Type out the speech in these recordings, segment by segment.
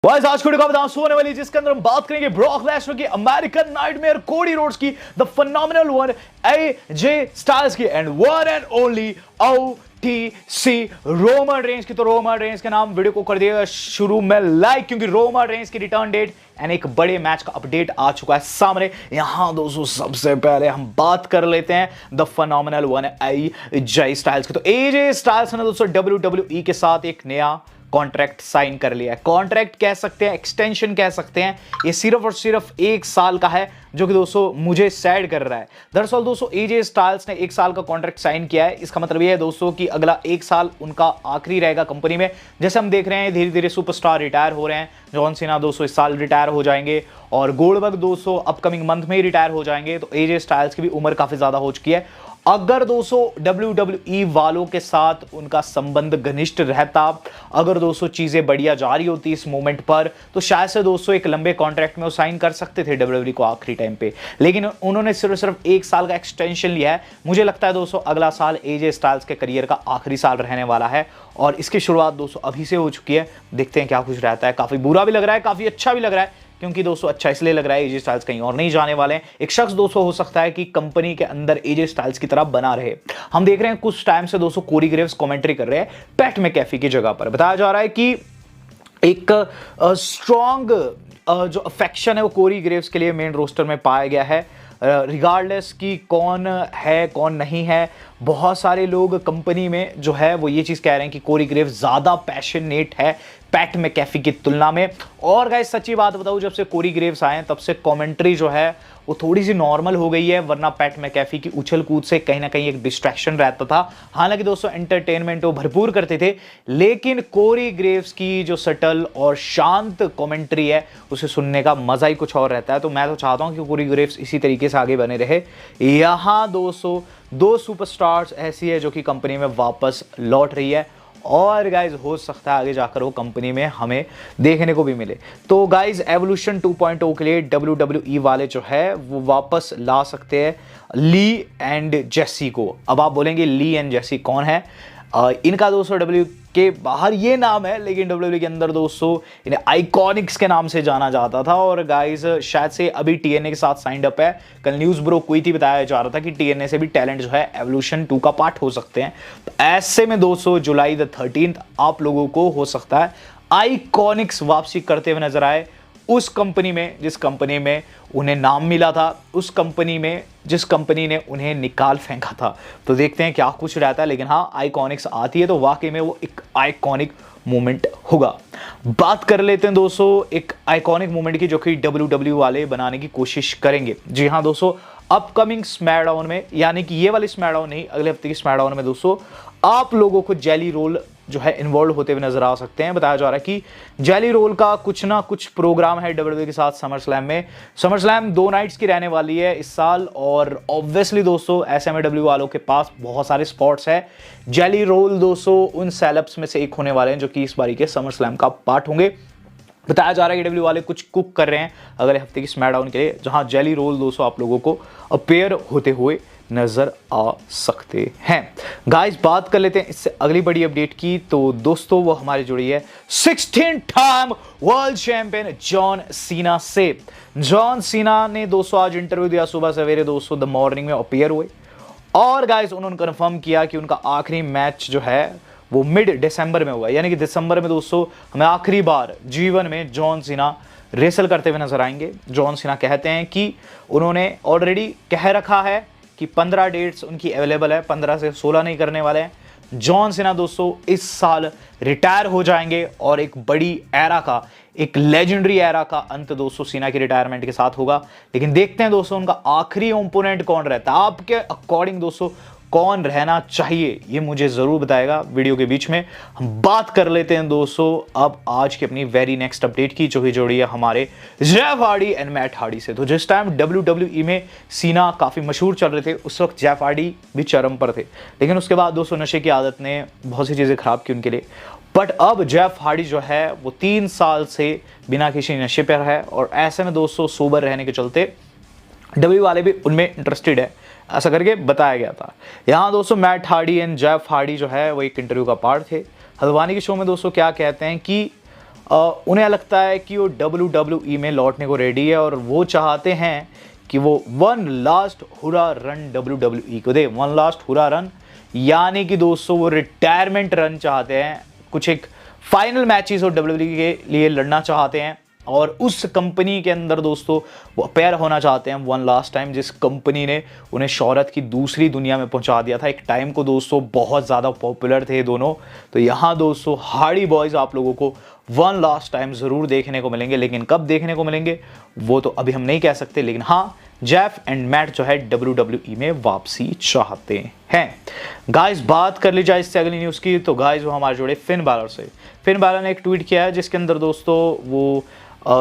Vice आज की बताऊं होने वाली जिसके अंदर हम बात करेंगे ब्रॉक लेसनर की, अमेरिकन नाइटमेयर कोडी रोड्स की, the phenomenal one AJ Styles की and one and only OTC Roman Reigns की। तो रोमन रेंज के नाम वीडियो को कर दिएगा शुरू में लाइक, क्योंकि रोमन रेंज की रिटर्न डेट एंड एक बड़े मैच का अपडेट आ चुका है सामने। यहां दोस्तों सबसे पहले हम बात कर लेते हैं the phenomenal one AJ styles की। तो AJ स्टाइल्स ने दोस्तों WWE के साथ एक नया कॉन्ट्रैक्ट साइन कर लिया है। कॉन्ट्रैक्ट कह सकते हैं, एक्सटेंशन कह सकते हैं। ये सिर्फ और सिर्फ 1 साल का है, जो कि दोस्तों मुझे सैड कर रहा है। दरअसल दोस्तों AJ स्टाइल्स ने 1 साल का कॉन्ट्रैक्ट साइन किया है। इसका मतलब ये है दोस्तों कि अगला 1 साल उनका आखिरी रहेगा कंपनी में। जैसे हम देख रहे हैं धीरे धीरे सुपरस्टार रिटायर हो रहे हैं। जॉन सीना दोस्तों इस साल रिटायर हो जाएंगे और गोल्डबर्ग दोस्तों अपकमिंग मंथ में ही रिटायर हो जाएंगे। तो AJ स्टाइल्स की भी उम्र काफी ज्यादा हो चुकी है। अगर दोस्तों WWE वालों के साथ उनका संबंध घनिष्ठ रहता, अगर दोस्तों चीजें बढ़िया जा रही होती इस मोमेंट पर, तो शायद से दोस्तों एक लंबे कॉन्ट्रैक्ट में वो साइन कर सकते थे WWE को आखिरी टाइम पे। लेकिन उन्होंने सिर्फ 1 साल का एक्सटेंशन लिया है। मुझे लगता है दोस्तों अगला साल AJ स्टाइल्स के करियर का आखिरी साल रहने वाला है और इसकी शुरुआत दोस्तों अभी से हो चुकी है। देखते हैं क्या कुछ रहता है। काफी बुरा भी लग रहा है, काफी अच्छा भी लग रहा है, क्योंकि दोस्तों अच्छा इसलिए लग रहा है AJ स्टाइल्स कहीं और नहीं जाने वाले हैं। एक शख्स दोस्तों हो सकता है कि कंपनी के अंदर AJ स्टाइल्स की तरह बना रहे। हम देख रहे हैं कुछ टाइम से दोस्तों कोडी ग्रेव्स कमेंट्री कर रहे हैं पैट मैकैफी की जगह पर। बताया जा रहा है कि एक स्ट्रॉन्ग जो अफेक्शन है वो कोडी ग्रेव्स के लिए मेन रोस्टर में पाया गया है। रिगार्डलेस कि कौन है कौन नहीं है, बहुत सारे लोग कंपनी में जो है वो ये चीज़ कह रहे हैं कि कोडी ग्रेव्स ज़्यादा पैशनेट है पैट मैकैफी की तुलना में। और गाइस सच्ची बात बताऊं, जब से कोडी ग्रेव्स आए तब से कमेंट्री जो है वो थोड़ी सी नॉर्मल हो गई है, वरना पैट मैकैफी की उछल कूद से कहीं ना कहीं एक डिस्ट्रैक्शन रहता था। हालांकि दोस्तों एंटरटेनमेंट वो भरपूर करते थे, लेकिन कोडी ग्रेव्स की जो सटल और शांत कमेंट्री है उसे सुनने का मजा ही कुछ और रहता है। तो मैं तो चाहता हूं कि कोडी ग्रेव्स इसी तरीके से आगे बने रहे। यहां दोस्तों 2 सुपरस्टार्स ऐसी है जो कि कंपनी में वापस लौट रही है और गाइज हो सकता है आगे जाकर वो कंपनी में हमें देखने को भी मिले। तो गाइज एवोल्यूशन 2.0 के लिए WWE वाले जो है वो वापस ला सकते हैं ली एंड जेसी को। अब आप बोलेंगे ली एंड जेसी कौन है? इनका दोस्तों WWE के बाहर ये नाम है, लेकिन WWE के अंदर दोस्तों इन्हें आइकॉनिक्स के नाम से जाना जाता था। और गाइस शायद से अभी TNA के साथ साइंड अप है। कल न्यूज़ ब्रो हुई थी, बताया जा रहा था कि TNA से भी टैलेंट जो है एवोल्यूशन 2 का पार्ट हो सकते हैं। तो ऐसे में दोस्तों जुलाई 13 आप लोगों को हो सकता है आइकॉनिक्स वापसी करते हुए नजर आए उस कंपनी में जिस कंपनी में उन्हें नाम मिला था, उस कंपनी में जिस कंपनी ने उन्हें निकाल फेंका था। तो देखते हैं क्या कुछ रहता है, लेकिन हाँ आइकॉनिक्स आती है तो वाकई में वो एक आइकॉनिक मोमेंट होगा। बात कर लेते हैं दोस्तों एक आइकॉनिक मोमेंट की, जो कि WWE वाले बनाने की कोशिश करेंगे। जी हाँ दोस्तों, अपकमिंग स्मैकडाउन में, यानी कि ये वाली स्मैकडाउन नहीं, अगले हफ्ते की स्मैकडाउन में दोस्तों आप लोगों को जेली रोल जो है इन्वॉल्व होते हुए नजर आ सकते हैं। बताया जा रहा है कि जेली रोल का कुछ ना कुछ प्रोग्राम है WWE के साथ समर स्लैम में। समर स्लैम 2 नाइट्स की रहने वाली है इस साल और ऑब्वियसली दोस्तों SMAW वालों के पास बहुत सारे स्पॉट्स है। जेली रोल दोस्तों उन सेलेब्स में से एक होने वाले हैं जो कि इस बारी के समर स्लैम का पार्ट होंगे। बताया जा रहा है कि WWE वाले कुछ कुक कर रहे हैं अगले हफ्ते की स्मैकडाउन के लिए, जहां जेली रोल दोस्तों आप लोगों को अपेयर होते हुए नजर आ सकते हैं। गाइस बात कर लेते हैं इससे अगली बड़ी अपडेट की। तो दोस्तों वो हमारी जुड़ी है 16 time world champion John Cena से। जॉन सीना ने दोस्तों आज इंटरव्यू दिया सुबह सवेरे दोस्तों द मॉर्निंग में अपेयर हुए और गाइस उन्होंने कंफर्म किया कि उनका आखिरी मैच जो है वो मिड दिसंबर में हुआ, यानी कि दिसंबर में दोस्तों हमें आखिरी बार जीवन में जॉन सीना रेसल करते हुए नजर आएंगे। जॉन सीना कहते हैं कि उन्होंने ऑलरेडी कह रखा है कि 15 डेट्स उनकी अवेलेबल है, 15 से 16 नहीं करने वाले हैं। जॉन सीना दोस्तों इस साल रिटायर हो जाएंगे और एक बड़ी एरा का, एक लेजेंडरी एरा का अंत दोस्तों सीना की रिटायरमेंट के साथ होगा। लेकिन देखते हैं दोस्तों उनका आखिरी ओपोनेंट कौन रहता है। आपके अकॉर्डिंग दोस्तों कौन रहना चाहिए, ये मुझे जरूर बताएगा वीडियो के बीच में। हम बात कर लेते हैं दोस्तों अब आज की अपनी वेरी नेक्स्ट अपडेट की, जो कि जोड़ी है हमारे Jeff Hardy and Matt Hardy से। तो जिस टाइम WWE में सीना काफी मशहूर चल रहे थे उस वक्त जेफ हार्डी भी चरम पर थे, लेकिन उसके बाद दोस्तों नशे की आदत ने बहुत सी चीजें खराब की उनके लिए। बट अब जेफ हार्डी जो है वो 3 साल से बिना किसी नशे पर है और ऐसे में दोस्तों सोबर रहने के चलते WWE वाले भी उनमें इंटरेस्टेड है, ऐसा करके बताया गया था। यहाँ दोस्तों Matt Hardy and Jeff Hardy जो है वो एक इंटरव्यू का पार्ट थे। हल्द्वानी के शो में दोस्तों क्या कहते हैं कि उन्हें लगता है कि वो WWE में लौटने को रेडी है और वो चाहते हैं कि वो वन लास्ट हुरा रन WWE को दे, वन लास्ट हुरा रन, यानी कि दोस्तों वो रिटायरमेंट रन चाहते हैं, कुछ एक फाइनल मैचेस और WWE के लिए लड़ना चाहते हैं और उस कंपनी के अंदर दोस्तों वो अपेयर होना चाहते हैं वन लास्ट टाइम, जिस कंपनी ने उन्हें शोहरत की दूसरी दुनिया में पहुंचा दिया था। एक टाइम को दोस्तों बहुत ज़्यादा पॉपुलर थे दोनों। तो यहाँ दोस्तों हार्डी बॉयज़ आप लोगों को वन लास्ट टाइम ज़रूर देखने को मिलेंगे, लेकिन कब देखने को मिलेंगे वो तो अभी हम नहीं कह सकते। लेकिन हाँ, जेफ एंड मैट जो है WWE में वापसी चाहते हैं। गाइस बात कर ली जाए इससे अगली न्यूज़ की, तो गाइस वो हमारे जोड़े फिन बैलर से। फिन बैलर ने एक ट्वीट किया है जिसके अंदर दोस्तों वो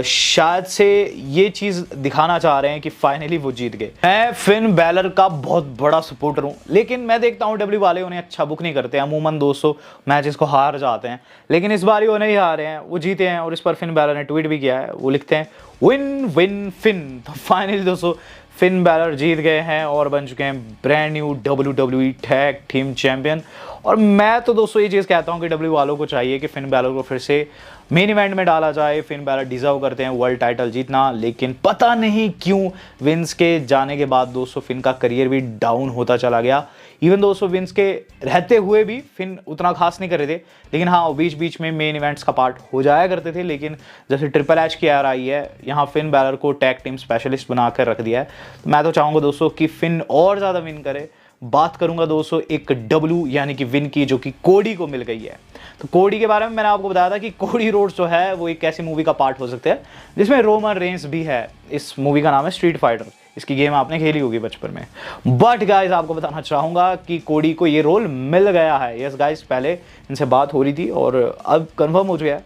शायद से ये चीज़ दिखाना चाह रहे हैं कि फाइनली वो जीत गए। मैं फिन बैलर का बहुत बड़ा सपोर्टर हूँ, लेकिन मैं देखता हूँ डब्ल्यू वाले उन्हें अच्छा बुक नहीं करते, अमूमन दोस्तों मैचेस को हार जाते हैं, लेकिन इस बार वो नहीं हारे हैं, वो जीते हैं। और इस पर फिन बैलर ने ट्वीट भी किया है, वो लिखते हैं विन विन फिन। तो फाइनली दोस्तों फिन बैलर जीत गए हैं और बन चुके हैं brand new WWE tag team champion. और मैं तो दोस्तों ये चीज़ कहता हूँ कि डब्ल्यू वालों को चाहिए कि फिन बैलर को फिर से मेन इवेंट में डाला जाए। फिन बैलर डिजर्व करते हैं वर्ल्ड टाइटल जीतना, लेकिन पता नहीं क्यों विंस के जाने के बाद दोस्तों फिन का करियर भी डाउन होता चला गया। इवन दोस्तों विंस के रहते हुए भी फिन उतना खास नहीं कर रहे थे, लेकिन हाँ बीच बीच में मेन इवेंट्स का पार्ट हो जाया करते थे। लेकिन जैसे ट्रिपल एच की एरा आई है, यहाँ फिन बैलर को टैग टीम स्पेशलिस्ट बनाकर रख दिया है। तो मैं तो चाहूँगा दोस्तों कि फिन और ज़्यादा विन करे। बात करूंगा दोस्तों एक डब्ल्यू यानी कि विन की, जो कि कोडी को मिल गई है। तो कोडी के बारे में मैंने आपको बताया था कि कोडी रोड्स जो है वो एक ऐसी मूवी का पार्ट हो सकते हैं जिसमें रोमन रेंस भी है। इस मूवी का नाम है स्ट्रीट फाइटर, इसकी गेम आपने खेली होगी बचपन में। बट गाइस आपको बताना चाहूँगा कि कोडी को ये रोल मिल गया है। यस गाइस, पहले इनसे बात हो रही थी और अब कन्फर्म हो गया है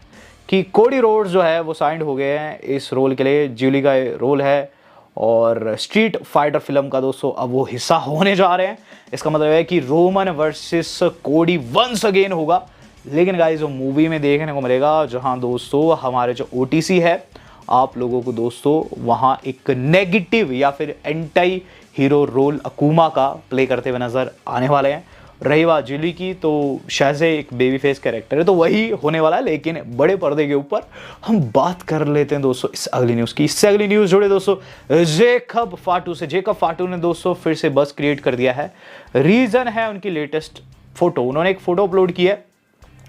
कि कोडी रोड्स जो है वो साइंड हो गए हैं इस रोल के लिए। ज्यूली का रोल है और स्ट्रीट फाइटर फिल्म का दोस्तों अब वो हिस्सा होने जा रहे हैं। इसका मतलब है कि Roman versus Cody once again होगा। लेकिन गाइस जो मूवी में देखने को मिलेगा, जहां दोस्तों हमारे जो OTC है, आप लोगों को दोस्तों वहां एक नेगेटिव या फिर एंटी हीरो रोल अकूमा का प्ले करते हुए नजर आने वाले हैं। रही बात ज्यूली की, तो शायद से एक बेबी फेस कैरेक्टर है तो वही होने वाला है, लेकिन बड़े पर्दे के ऊपर हम बात कर लेते हैं दोस्तों इस अगली न्यूज़ की। इससे अगली न्यूज़ जुड़े दोस्तों जेकब फाटू से। जेकब फाटू ने दोस्तों फिर से बस क्रिएट कर दिया है। रीज़न है उनकी लेटेस्ट फोटो। उन्होंने एक फोटो अपलोड की है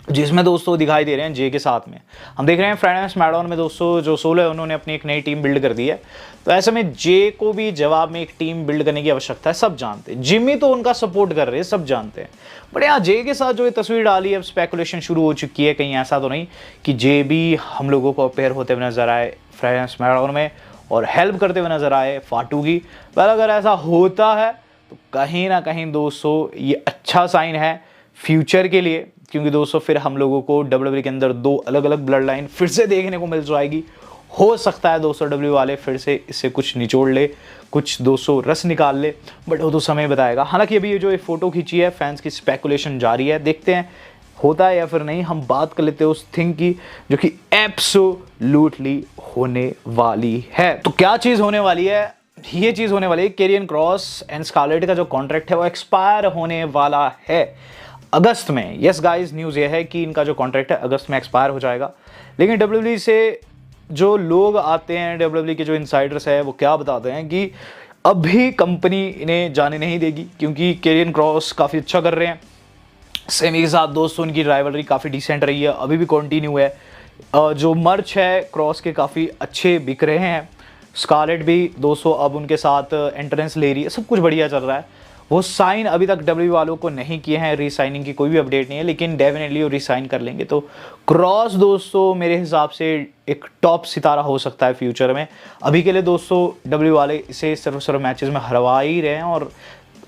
जिसमें दोस्तों दिखाई दे रहे हैं जे के साथ में। हम देख रहे हैं फ्राइडे स्मैकडाउन में दोस्तों जो सोलो है उन्होंने अपनी एक नई टीम बिल्ड कर दी है। तो ऐसे में जे को भी जवाब में एक टीम बिल्ड करने की आवश्यकता है, सब जानते हैं। जिमी तो उनका सपोर्ट कर रहे हैं, सब जानते हैं। बट यहाँ जे के साथ जो ये तस्वीर डाली है, अब स्पेकुलेशन शुरू हो चुकी है, कहीं ऐसा तो नहीं कि जे भी हम लोगों को अपेयर होते हुए नजर आए फ्राइडे स्मैकडाउन में और हेल्प करते हुए नजर आए फाटू की। पर अगर ऐसा होता है तो कहीं ना कहीं दोस्तों ये अच्छा साइन है फ्यूचर के लिए, क्योंकि दोस्तों फिर हम लोगों को WWE के अंदर दो अलग अलग ब्लड लाइन फिर से देखने को मिल जाएगी। हो सकता है दोस्तों WWE वाले फिर से इससे कुछ निचोड़ ले, कुछ दोस्तों रस निकाल ले, बट वो तो समय बताएगा। हालांकि अभी ये जो फोटो खींची है, फैंस की स्पेकुलेशन जारी है, देखते हैं होता है या फिर नहीं। हम बात कर लेते हैं उस थिंग की जो कि एब्सोल्युटली होने वाली है। तो क्या चीज़ होने वाली है? ये चीज़ होने वाली है केरियन क्रॉस एंड स्कारलेट का जो कॉन्ट्रैक्ट है वो एक्सपायर होने वाला है अगस्त में। यस गाइस, न्यूज़ ये है कि इनका जो कॉन्ट्रैक्ट है अगस्त में एक्सपायर हो जाएगा। लेकिन WWE से जो लोग आते हैं, WWE के जो इनसाइडर्स है, वो क्या बताते हैं कि अभी कंपनी इन्हें जाने नहीं देगी, क्योंकि केरियन क्रॉस काफ़ी अच्छा कर रहे हैं। सेमी के साथ दोस्तों उनकी राइवलरी काफ़ी डिसेंट रही है, अभी भी कंटिन्यू है। जो मर्च है क्रॉस के काफ़ी अच्छे बिक रहे हैं। स्कारलेट भी दोस्तों अब उनके साथ एंट्रेंस ले रही है, सब कुछ बढ़िया चल रहा है। वो साइन अभी तक WWE वालों को नहीं किए हैं, रीसाइनिंग की कोई भी अपडेट नहीं है, लेकिन डेफिनेटली वो रीसाइन कर लेंगे। तो क्रॉस दोस्तों मेरे हिसाब से एक टॉप सितारा हो सकता है फ्यूचर में। अभी के लिए दोस्तों WWE वाले इसे सिर्फ मैचेस में हरवा ही रहे हैं और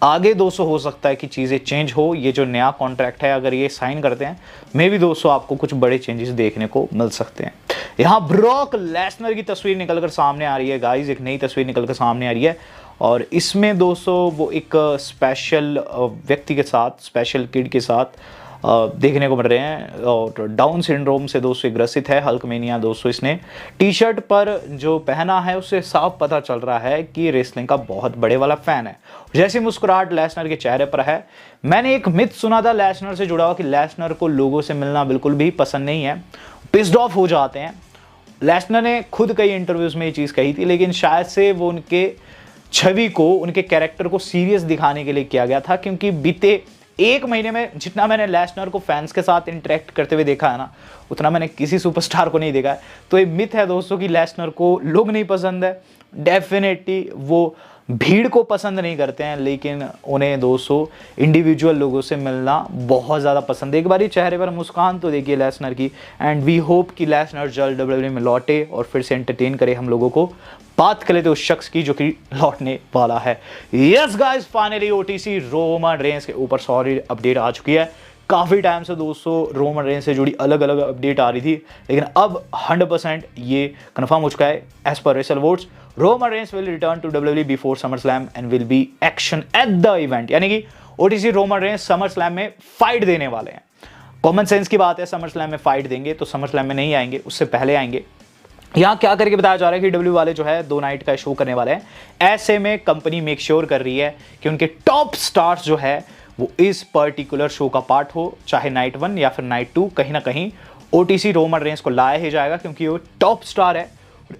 आगे दोस्तों हो सकता है कि चीज़ें चेंज हो। ये जो नया कॉन्ट्रैक्ट है अगर ये साइन करते हैं, मे भी दोस्तों आपको कुछ बड़े चेंजेस देखने को मिल सकते हैं। यहाँ ब्रॉक लेसनर की तस्वीर निकलकर सामने आ रही है गाइज, एक नई तस्वीर निकलकर सामने आ रही है और इसमें दोस्तों वो एक स्पेशल व्यक्ति के साथ, स्पेशल किड के साथ देखने को मिल रहे हैं और डाउन सिंड्रोम से दोस्तों ग्रसित है हल्कमेनिया। दोस्तों इसने टी शर्ट पर जो पहना है उससे साफ पता चल रहा है कि रेसलिंग का बहुत बड़े वाला फैन है। जैसी मुस्कुराहट लेसनर के चेहरे पर है। मैंने एक मिथ सुना था लेसनर से जुड़ा हुआ कि लेसनर को लोगों से मिलना बिल्कुल भी पसंद नहीं है, पिस्ड ऑफ हो जाते हैं। लेसनर ने खुद कई इंटरव्यूज में ये चीज़ कही थी, लेकिन शायद से वो उनके छवि को, उनके कैरेक्टर को सीरियस दिखाने के लिए किया गया था, क्योंकि बीते एक महीने में जितना मैंने लेसनर को फैंस के साथ इंटरेक्ट करते हुए देखा है ना, उतना मैंने किसी सुपरस्टार को नहीं देखा है। तो ये मिथ है दोस्तों कि लेसनर को लोग नहीं पसंद है। डेफिनेटली वो भीड़ को पसंद नहीं करते हैं, लेकिन उन्हें दोस्तों इंडिविजुअल लोगों से मिलना बहुत ज़्यादा पसंद है। एक बार चेहरे पर मुस्कान तो देखिए लेसनर की, एंड वी होप कि लेसनर जल्द WWE में लौटे और फिर से एंटरटेन करे हम लोगों को। बात करें तो उस शख्स की जो कि लौटने वाला है। Yes guys, finally OTC Roman Reigns के ऊपर सॉरी अपडेट आ चुकी है। काफ़ी टाइम से दोस्तों रोमन रेंस से जुड़ी अलग अलग अपडेट आ रही थी, लेकिन अब 100% ये कंफर्म हो चुका है as per WrestleVotes. Roman Reigns will return to WWE before SummerSlam and will be action at the event. यानी कि OTC Roman Reigns SummerSlam में फाइट देने वाले हैं। कॉमन सेंस की बात है, समर स्लैम में फाइट देंगे तो समर स्लैम में नहीं आएंगे, उससे पहले आएंगे। यहाँ क्या करके बताया जा रहा है कि W वाले जो है 2 नाइट का शो करने वाले हैं। ऐसे में कंपनी मेक श्योर कर रही है कि उनके टॉप स्टार्स जो है वो इस पर्टिकुलर शो का पार्ट हो, चाहे नाइट 1 या फिर नाइट 2, कहीं ना कहीं OTC रोमन रेंस को लाया ही जाएगा, क्योंकि वो टॉप स्टार है।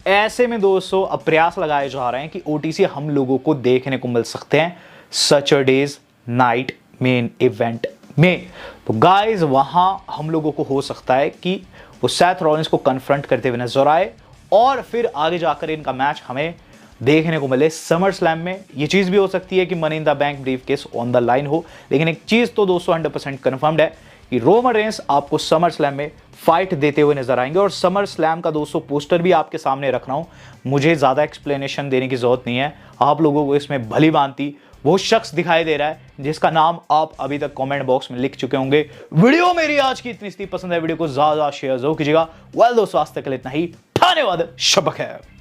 ऐसे में दोस्तों अब प्रयास लगाए जा रहे हैं कि OTC हम लोगों को देखने को मिल सकते हैं सैटरडेज नाइट मेन इवेंट में। तो गाइज वहां हम लोगों को हो सकता है कि वो सेथ रॉलिंस को कन्फ्रंट करते हुए नजर आए और फिर आगे जाकर इनका मैच हमें देखने को मिले समर स्लैम में। ये चीज़ भी हो सकती है कि money in the bank briefcase on the line हो, लेकिन एक चीज़ तो दोस्तों 100% कन्फर्म्ड है कि रोमन रेंस आपको समर स्लैम में फाइट देते हुए नजर आएंगे। और समर स्लैम का दोस्तों पोस्टर भी आपके सामने रख रहा हूं, मुझे ज़्यादा एक्सप्लेनेशन देने की जरूरत नहीं है, आप लोगों को इसमें भली भांति वो शख्स दिखाई दे रहा है जिसका नाम आप अभी तक कमेंट बॉक्स में लिख चुके होंगे। वीडियो मेरी आज की इतनी सी पसंद है, वीडियो को ज़्यादा शेयर जरूर कीजिएगा। वेल दोस्तों, आज तक के लिए इतना ही। धन्यवाद, शब्बा खैर।